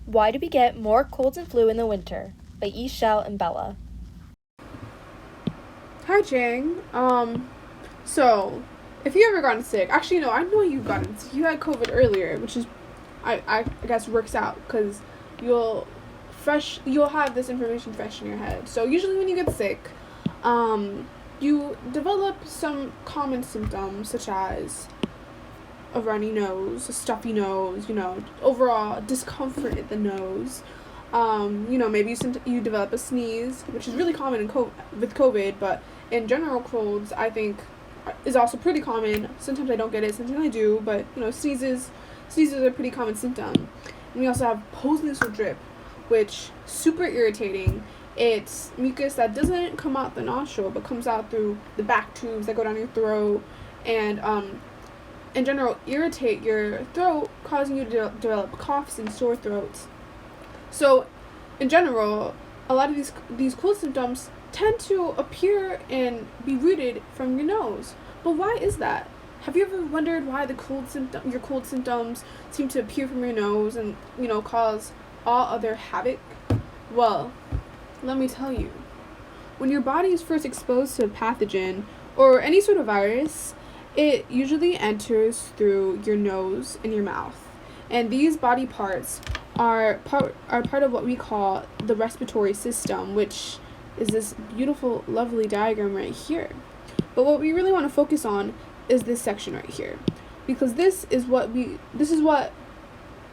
Why do we get more colds and flu in the winter? By Ishel and Bella. Hi, Jang. So, if you ever gotten sick, actually, no, I know you've gotten sick. You had COVID earlier, which is, I guess works out because you'll you'll have this information fresh in your head. So usually when you get sick, you develop some common symptoms such as a runny nose, a stuffy nose, overall discomfort in the nose. Maybe you develop a sneeze, which is really common with COVID, but in general colds, I think is also pretty common. Sometimes I don't get it, sometimes I do, but sneezes are a pretty common symptom. And we also have postnasal drip, which super irritating. It's mucus that doesn't come out the nostril, but comes out through the back tubes that go down your throat, and in general irritate your throat, causing you to develop coughs and sore throats. So, in general, a lot of these cold symptoms tend to appear and be rooted from your nose. But why is that? Have you ever wondered why your cold symptoms seem to appear from your nose and cause all other havoc? Well, let me tell you. When your body is first exposed to a pathogen or any sort of virus, it usually enters through your nose and your mouth. And these body parts are part of what we call the respiratory system, which is this beautiful, lovely diagram right here. But what we really want to focus on is this section right here, because this is what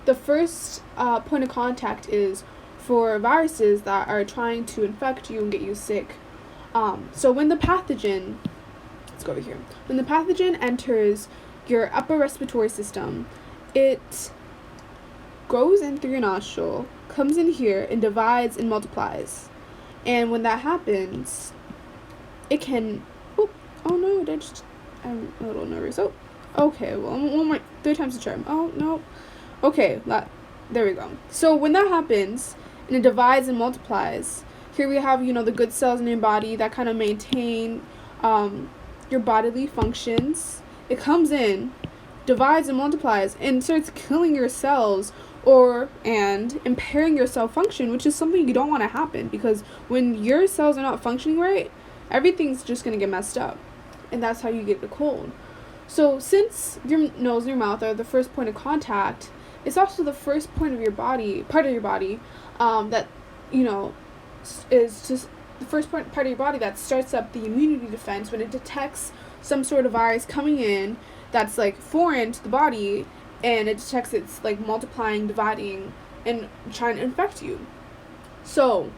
the first point of contact is for viruses that are trying to infect you and get you sick. So when the pathogen, let's go over here. When the pathogen enters your upper respiratory system, it goes in through your nostril, comes in here, and divides and multiplies. And when that happens, it can. Oh no! I'm a little nervous. Oh, okay. Well, one more, 3 times the charm. Oh no. Okay, there we go. So when that happens, and it divides and multiplies, here we have the good cells in your body that kind of maintain your bodily functions. It comes in, divides and multiplies, and starts killing your cells and impairing your cell function, which is something you don't want to happen, because when your cells are not functioning right, everything's just going to get messed up, and that's how you get the cold. So since your nose and your mouth are the first point of contact, it's also the first part of your body that is just the first part of your body that starts up the immunity defense when it detects some sort of virus coming in that's like foreign to the body, and it detects it's like multiplying, dividing, and trying to infect you. So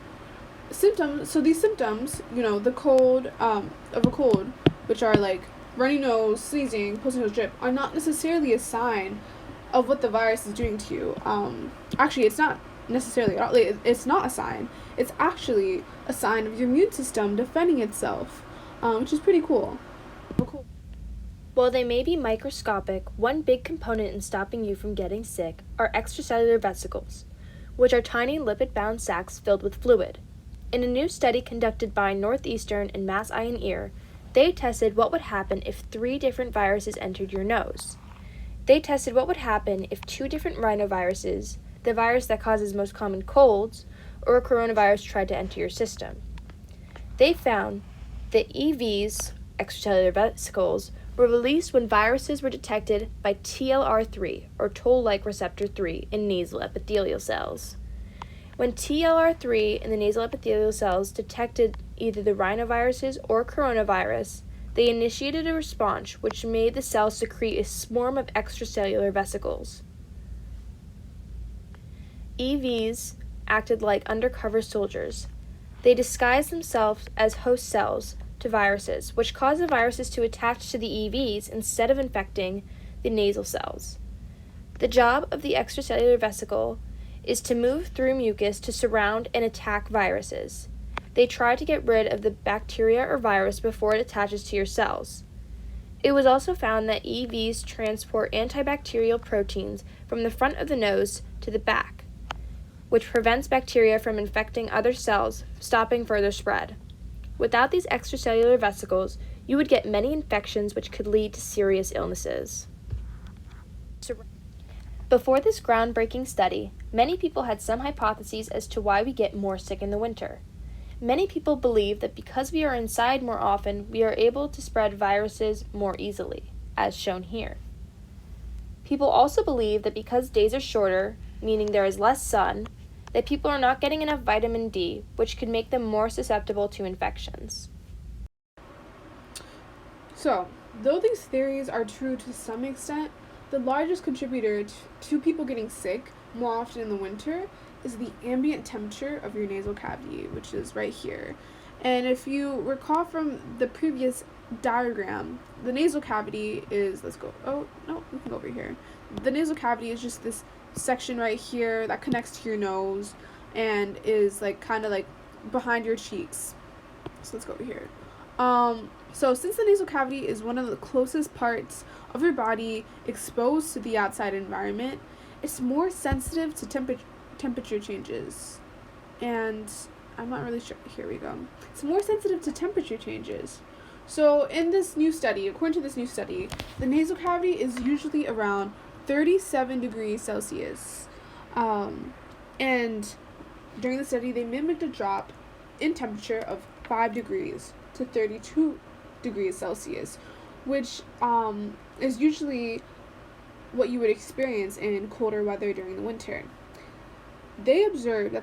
these symptoms, the cold of a cold, which are like runny nose, sneezing, postnasal drip, are not necessarily a sign of what the virus is doing to you. Actually, it's not necessarily. It's not a sign. It's actually a sign of your immune system defending itself, which is pretty cool. While they may be microscopic, one big component in stopping you from getting sick are extracellular vesicles, which are tiny lipid-bound sacs filled with fluid. In a new study conducted by Northeastern and Mass Eye and Ear, they tested what would happen if 3 different viruses entered your nose. They tested what would happen if 2 different rhinoviruses, the virus that causes most common colds, or a coronavirus tried to enter your system. They found that EVs, extracellular vesicles, were released when viruses were detected by TLR3, or toll-like receptor 3, in nasal epithelial cells. When TLR3 in the nasal epithelial cells detected either the rhinoviruses or coronavirus, they initiated a response which made the cells secrete a swarm of extracellular vesicles. EVs acted like undercover soldiers. They disguised themselves as host cells to viruses, which caused the viruses to attach to the EVs instead of infecting the nasal cells. The job of the extracellular vesicle is to move through mucus to surround and attack viruses. They try to get rid of the bacteria or virus before it attaches to your cells. It was also found that EVs transport antibacterial proteins from the front of the nose to the back, which prevents bacteria from infecting other cells, stopping further spread. Without these extracellular vesicles, you would get many infections which could lead to serious illnesses. Before this groundbreaking study, many people had some hypotheses as to why we get more sick in the winter. Many people believe that because we are inside more often, we are able to spread viruses more easily, as shown here. People also believe that because days are shorter, meaning there is less sun, that people are not getting enough vitamin D, which could make them more susceptible to infections. So, though these theories are true to some extent, the largest contributor to people getting sick more often in the winter is the ambient temperature of your nasal cavity, which is right here. And if you recall from the previous diagram, the nasal cavity is, we can go over here. The nasal cavity is just this section right here that connects to your nose and is kind of behind your cheeks. So let's go over here. So since the nasal cavity is one of the closest parts of your body exposed to the outside environment, it's more sensitive to temperature changes. And I'm not really sure. Here we go. It's more sensitive to temperature changes. So in this new study, according to this new study, the nasal cavity is usually around 37 degrees Celsius. And during the study, they mimicked a drop in temperature of 5 degrees to 32 degrees Celsius, which is usually what you would experience in colder weather during the winter. They observed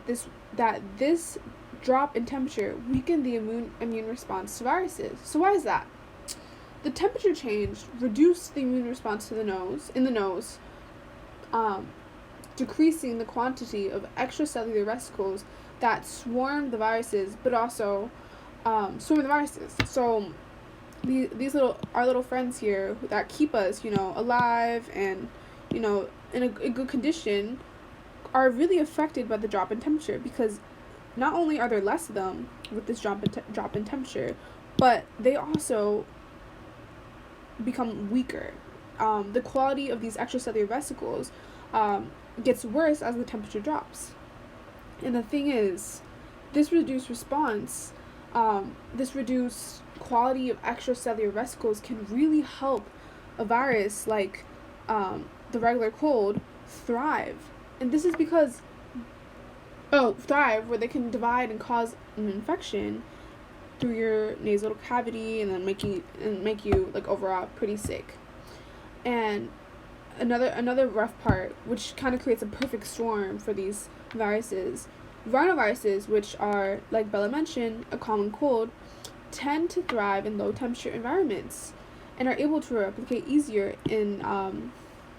that this drop in temperature weakened the immune response to viruses. So why is that? The temperature change reduced the immune response to the nose, decreasing the quantity of extracellular vesicles that swarm the viruses, but also swarm the viruses. So our little friends here that keep us, alive and, in a good condition, are really affected by the drop in temperature, because not only are there less of them with this drop in temperature, but they also become weaker. The quality of these extracellular vesicles gets worse as the temperature drops. And the thing is, this reduced response, this reduced quality of extracellular vesicles can really help a virus like the regular cold thrive. And this is because thrive, where they can divide and cause an infection through your nasal cavity and then make you overall pretty sick. And another rough part, which kind of creates a perfect storm for these viruses, rhinoviruses, which are, like Bella mentioned, a common cold, tend to thrive in low temperature environments and are able to replicate easier in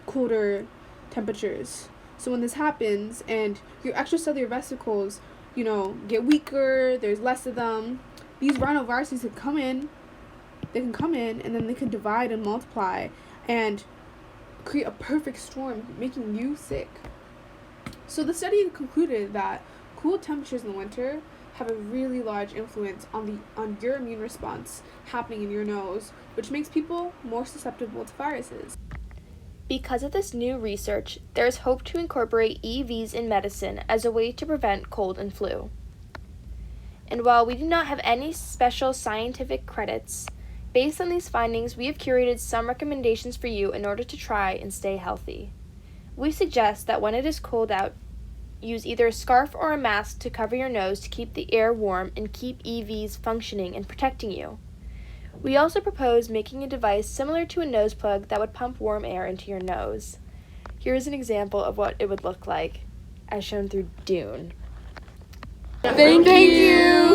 colder temperatures. So when this happens and your extracellular vesicles, get weaker, there's less of them, these rhinoviruses can come in and then they can divide and multiply and create a perfect storm, making you sick. So the study concluded that cool temperatures in the winter have a really large influence on your immune response happening in your nose, which makes people more susceptible to viruses. Because of this new research, there is hope to incorporate EVs in medicine as a way to prevent cold and flu. And while we do not have any special scientific credits, based on these findings, we have curated some recommendations for you in order to try and stay healthy. We suggest that when it is cold out, use either a scarf or a mask to cover your nose to keep the air warm and keep EVs functioning and protecting you. We also propose making a device similar to a nose plug that would pump warm air into your nose. Here is an example of what it would look like, as shown through Dune. Thank you.